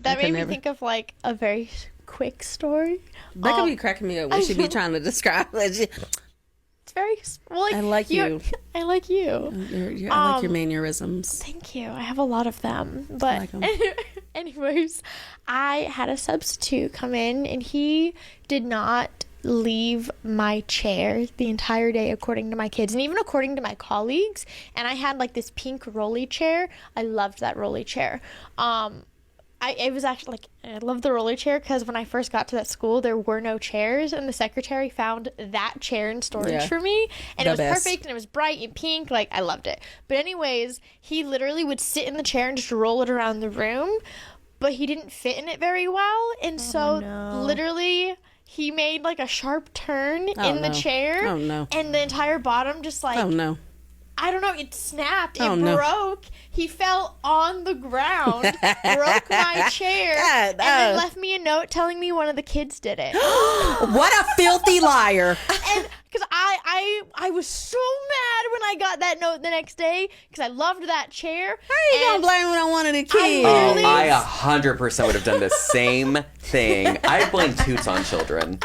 That made me think of like a very quick story. That could be cracking me up when she be trying to describe it. It's very well. Like, I like you. I like you. I like your mannerisms. Thank you. I have a lot of them. But I like 'em. anyways, I had a substitute come in, and he did not leave my chair the entire day, according to my kids and even according to my colleagues. And I had like this pink rolly chair. I loved that rolly chair. It was actually like, I love the roller chair because when I first got to that school, there were no chairs, and the secretary found that chair in storage for me, and it was perfect, and it was bright and pink. Like, I loved it. But anyways, he literally would sit in the chair and just roll it around the room, but he didn't fit in it very well, and literally he made like a sharp turn in the chair, and the entire bottom just like, I don't know, it snapped, it broke. He fell on the ground, broke my chair, and then left me a note telling me one of the kids did it. What a filthy liar. And because I was so mad when I got that note the next day because I loved that chair. How are you going to blame it on one of the kids? I 100% would have done the same thing. I blame toots on children.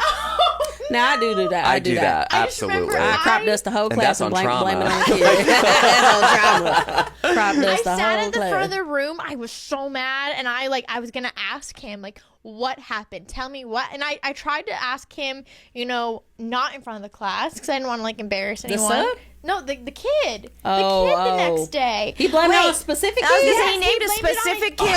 Now I do that. I do that. Absolutely. I crop dust the whole class and blame it on the kids. That's on trauma. Crop dust the whole class. I sat at the front of the room. I was so mad, and I was gonna ask him like, what happened? Tell me what. And I tried to ask him, not in front of the class because I didn't want to like embarrass anyone. The sub? No, the kid. The next day. He blamed it on a specific kid? He named a specific kid.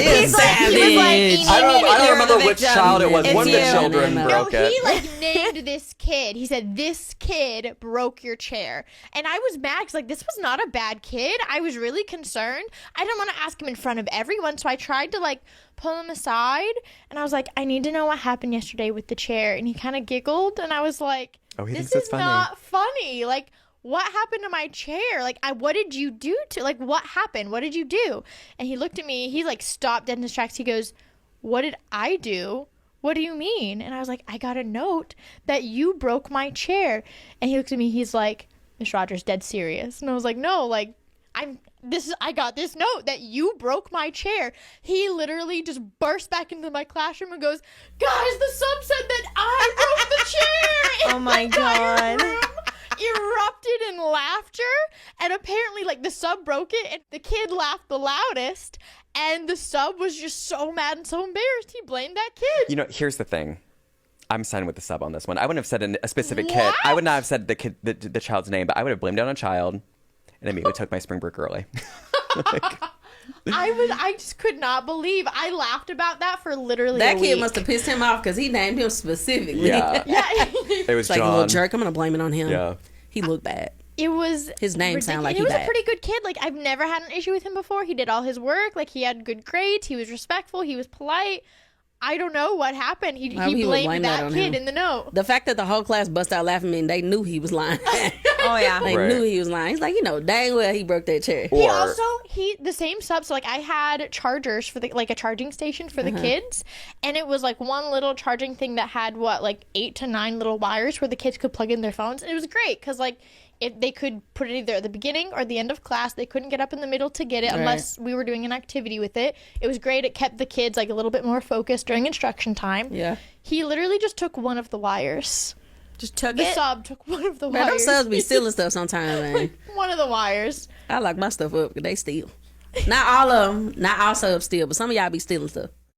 He was like, I don't remember which child it was. One of the children broke it. He like named this kid. He said, this kid broke your chair. And I was mad because like, this was not a bad kid. I was really concerned. I didn't want to ask him in front of everyone. So I tried to like pull him aside. And I was like, I need to know what happened yesterday with the chair. And he kind of giggled. And I was like, this is not funny. Like, what happened to my chair? Like, what did you do to, like, what happened? What did you do? And he looked at me. He, like, stopped dead in his tracks. He goes, what did I do? What do you mean? And I was like, I got a note that you broke my chair. And he looked at me. He's like, Miss Rogers, dead serious. And I was like, no, like, I got this note that you broke my chair. He literally just burst back into my classroom and goes, guys, the sub said that I broke the chair. Oh my God. Erupted in laughter, and apparently like the sub broke it, and the kid laughed the loudest, and the sub was just so mad and so embarrassed he blamed that kid. Here's the thing. I'm siding with the sub on this one. I wouldn't have said a specific kid. I would not have said the child's name, but I would have blamed it on a child and immediately took my spring break early. I just could not believe. I laughed about that for literally that a kid week. Must have pissed him off because he named him specifically. Yeah. It was like John. a little jerk. I'm gonna blame it on him. Yeah. He looked bad. It was his name sounded like he was bad. a pretty good kid. Like, I've never had an issue with him before. He did all his work. Like, he had good grades. He was respectful. He was polite. I don't know what happened. He blamed that kid in the note. The fact that the whole class bust out laughing and they knew he was lying. Oh yeah, they knew he was lying. He's like, dang well he broke that chair. The same sub. So like, I had chargers for a charging station for the kids, and it was like one little charging thing that had 8 to 9 little wires where the kids could plug in their phones. And it was great because like, if they could put it either at the beginning or the end of class. They couldn't get up in the middle to get it unless we were doing an activity with it. It was great. It kept the kids like a little bit more focused during instruction time. Yeah. He literally just took one of the wires. Just took the sub took one of the wires. Them subs be stealing stuff sometimes, man. One of the wires. I lock my stuff up because they steal. Not all of them. Not all subs steal, but some of y'all be stealing stuff.